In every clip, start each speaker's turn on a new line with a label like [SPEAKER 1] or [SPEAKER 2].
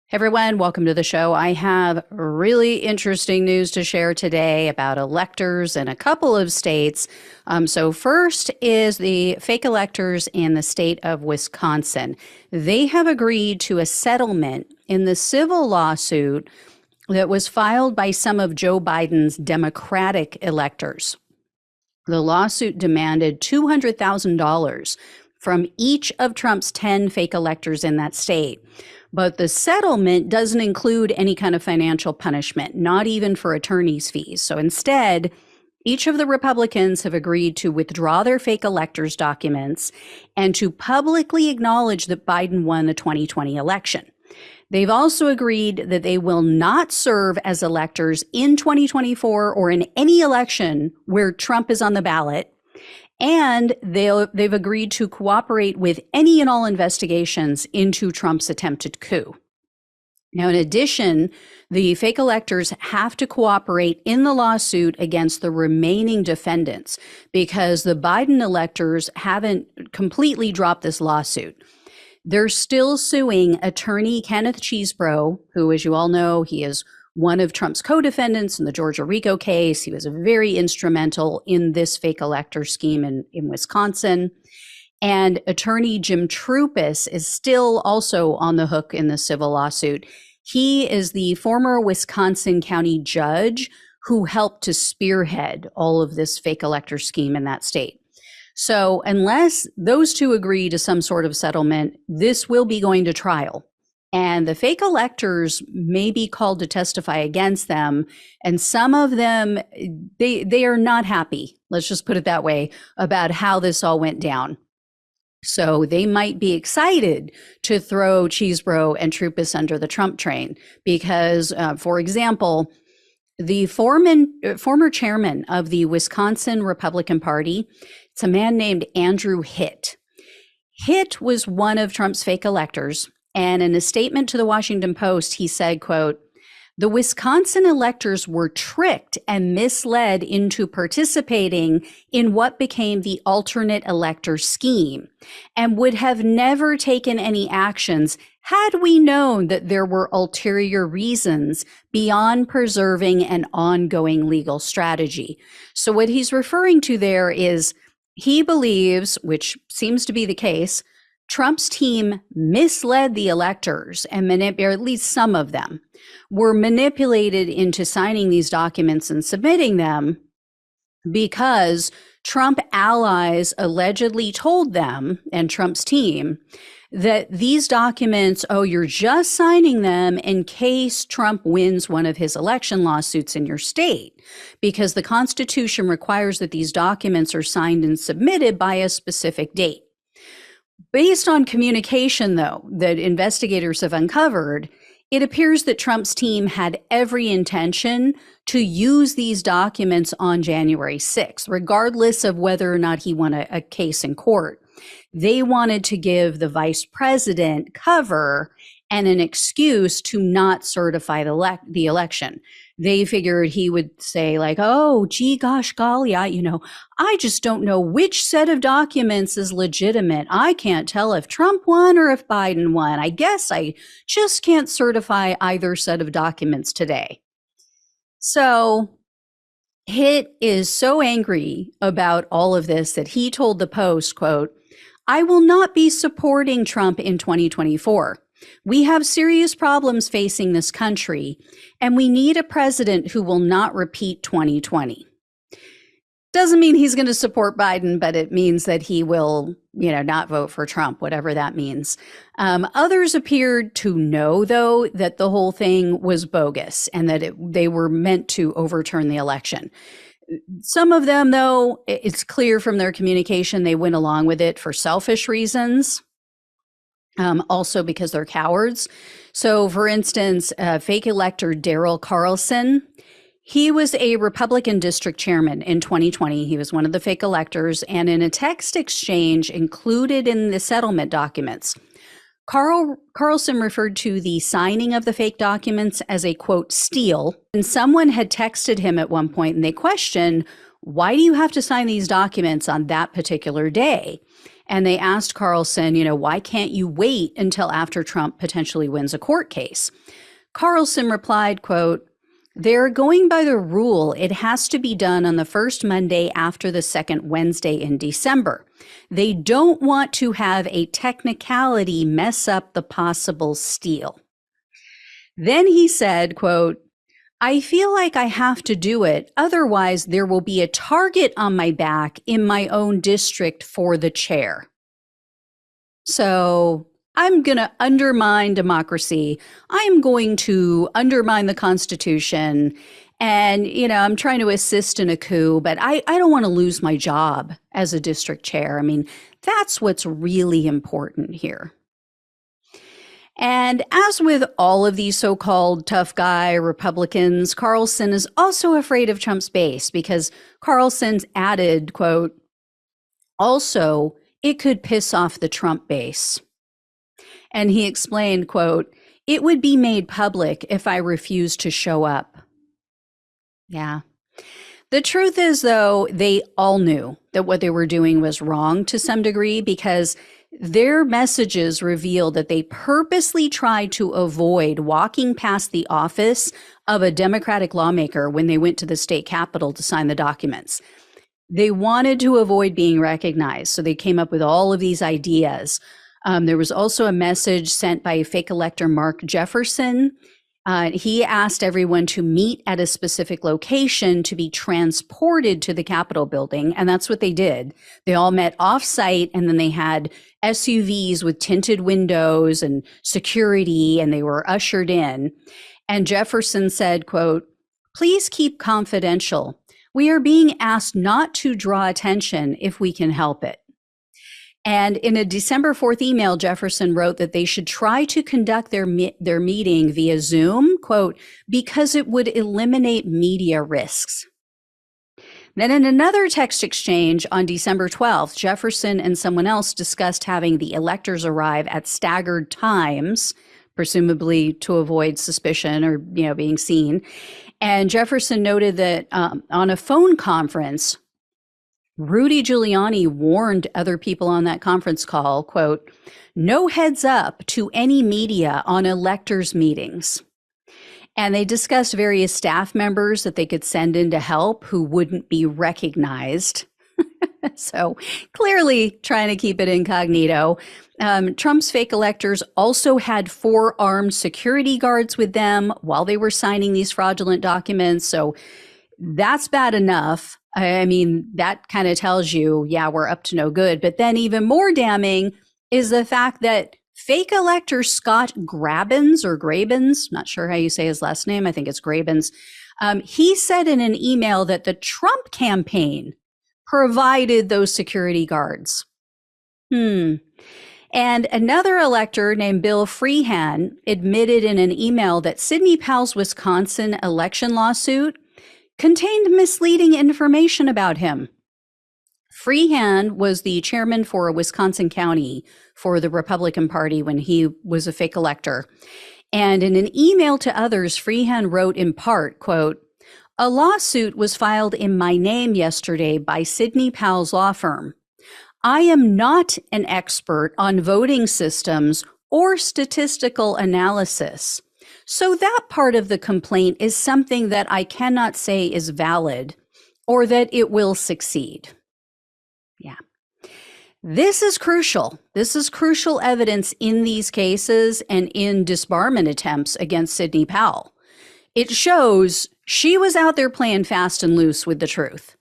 [SPEAKER 1] Hey everyone, welcome to the show. I have really interesting news to share today about electors in a couple of states. So first is the fake electors in the state of Wisconsin. They have agreed to a settlement in the civil lawsuit that was filed by some of Joe Biden's Democratic electors. The lawsuit demanded $200,000 from each of Trump's 10 fake electors in that state. But the settlement doesn't include any kind of financial punishment, not even for attorney's fees. So instead, each of the Republicans have agreed to withdraw their fake electors documents and to publicly acknowledge that Biden won the 2020 election. They've also agreed that they will not serve as electors in 2024 or in any election where Trump is on the ballot. And they've agreed to cooperate with any and all investigations into Trump's attempted coup. Now, in addition, the fake electors have to cooperate in the lawsuit against the remaining defendants because the Biden electors haven't completely dropped this lawsuit. They're still suing attorney Kenneth Chesebro, who, as you all know, he is one of Trump's co-defendants in the Georgia RICO case. He was very instrumental in this fake elector scheme in Wisconsin. And attorney Jim Troupis is still also on the hook in the civil lawsuit. He is the former Wisconsin county judge who helped to spearhead all of this fake elector scheme in that state. So unless those two agree to some sort of settlement, this will be going to trial. And the fake electors may be called to testify against them. And some of them, they are not happy, let's just put it that way, about how this all went down. So they might be excited to throw Chesebro and Troupis under the Trump train because, for example, the former chairman of the Wisconsin Republican Party, it's a man named Andrew Hitt. Hitt was one of Trump's fake electors. And in a statement to the Washington Post, he said, quote, "The Wisconsin electors were tricked and misled into participating in what became the alternate elector scheme and would have never taken any actions had we known that there were ulterior reasons beyond preserving an ongoing legal strategy." So what he's referring to there is he believes, which seems to be the case, Trump's team misled the electors and or at least some of them were manipulated into signing these documents and submitting them because Trump allies allegedly told them and Trump's team that these documents, you're just signing them in case Trump wins one of his election lawsuits in your state, because the Constitution requires that these documents are signed and submitted by a specific date. Based on communication, though, that investigators have uncovered, it appears that Trump's team had every intention to use these documents on January 6th, regardless of whether or not he won a case in court. They wanted to give the vice president cover and an excuse to not certify the election. They figured he would say like, "Oh, gee, gosh, golly, I just don't know which set of documents is legitimate. I can't tell if Trump won or if Biden won. I guess I just can't certify either set of documents today." So Hitt is so angry about all of this that he told the Post, quote, "I will not be supporting Trump in 2024. We have serious problems facing this country, and we need a president who will not repeat 2020. Doesn't mean he's going to support Biden, but it means that he will, not vote for Trump, whatever that means. Others appeared to know, though, that the whole thing was bogus and that they were meant to overturn the election. Some of them, though, it's clear from their communication, they went along with it for selfish reasons. Also because they're cowards. So, for instance, fake elector Daryl Carlson, he was a Republican district chairman in 2020. He was one of the fake electors, and in a text exchange included in the settlement documents, Carlson referred to the signing of the fake documents as a, quote, steal. And someone had texted him at one point and they questioned, "Why do you have to sign these documents on that particular day?" And they asked Carlson, why can't you wait until after Trump potentially wins a court case? Carlson replied, quote, "They're going by the rule. It has to be done on the first Monday after the second Wednesday in December. They don't want to have a technicality mess up the possible steal." Then he said, quote, "I feel like I have to do it. Otherwise, there will be a target on my back in my own district for the chair. So I'm going to undermine democracy. I'm going to undermine the Constitution. And, I'm trying to assist in a coup, but I don't want to lose my job as a district chair. I mean, that's what's really important here." And as with all of these so-called tough guy Republicans, Carlson is also afraid of Trump's base because Carlson's added, quote, "Also, it could piss off the Trump base." And he explained, quote, "It would be made public if I refused to show up." Yeah. The truth is, though, they all knew that what they were doing was wrong to some degree because their messages revealed that they purposely tried to avoid walking past the office of a Democratic lawmaker when they went to the state capitol to sign the documents. They wanted to avoid being recognized, so they came up with all of these ideas. There was also a message sent by fake elector Mark Jefferson. He asked everyone to meet at a specific location to be transported to the Capitol building, and that's what they did. They all met off-site, and then they had SUVs with tinted windows and security, and they were ushered in. And Jefferson said, quote, "Please keep confidential. We are being asked not to draw attention if we can help it." And in a December 4th email, Jefferson wrote that they should try to conduct their meeting via Zoom, quote, "because it would eliminate media risks." Then in another text exchange on December 12th, Jefferson and someone else discussed having the electors arrive at staggered times, presumably to avoid suspicion or, being seen. And Jefferson noted that on a phone conference, Rudy Giuliani warned other people on that conference call, quote, "No heads up to any media on electors meetings." And they discussed various staff members that they could send in to help who wouldn't be recognized. So clearly trying to keep it incognito. Trump's fake electors also had 4 armed security guards with them while they were signing these fraudulent documents. So that's bad enough. I mean, that kind of tells you, yeah, we're up to no good. But then even more damning is the fact that fake elector Scott Grabens, not sure how you say his last name, I think it's Grabens, he said in an email that the Trump campaign provided those security guards. And another elector named Bill Freeman admitted in an email that Sidney Powell's Wisconsin election lawsuit contained misleading information about him. Freeman was the chairman for a Wisconsin county for the Republican Party when he was a fake elector. And in an email to others, Freeman wrote in part, quote, "A lawsuit was filed in my name yesterday by Sidney Powell's law firm. I am not an expert on voting systems or statistical analysis. So that part of the complaint is something that I cannot say is valid or that it will succeed." Yeah. This is crucial. This is crucial evidence in these cases and in disbarment attempts against Sidney Powell. It shows she was out there playing fast and loose with the truth.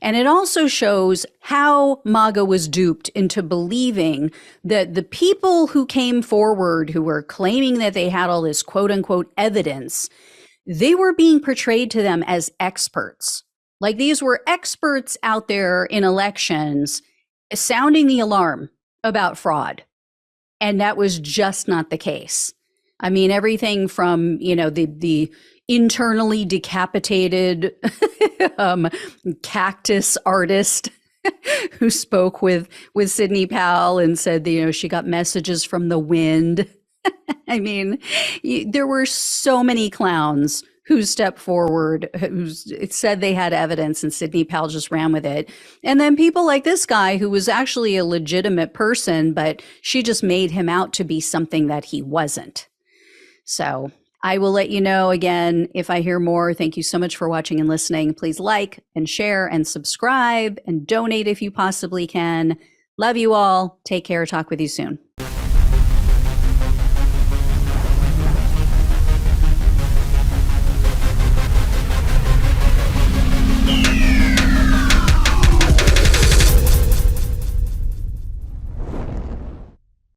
[SPEAKER 1] And it also shows how MAGA was duped into believing that the people who came forward, who were claiming that they had all this quote unquote evidence, they were being portrayed to them as experts. Like these were experts out there in elections sounding the alarm about fraud. And that was just not the case. I mean, everything from, the internally decapitated cactus artist who spoke with Sidney Powell and said, she got messages from the wind. I mean, there were so many clowns who stepped forward, who said they had evidence, and Sidney Powell just ran with it. And then people like this guy who was actually a legitimate person, but she just made him out to be something that he wasn't. So I will let you know again if I hear more. Thank you so much for watching and listening. Please like and share and subscribe and donate if you possibly can. Love you all. Take care. Talk with you soon.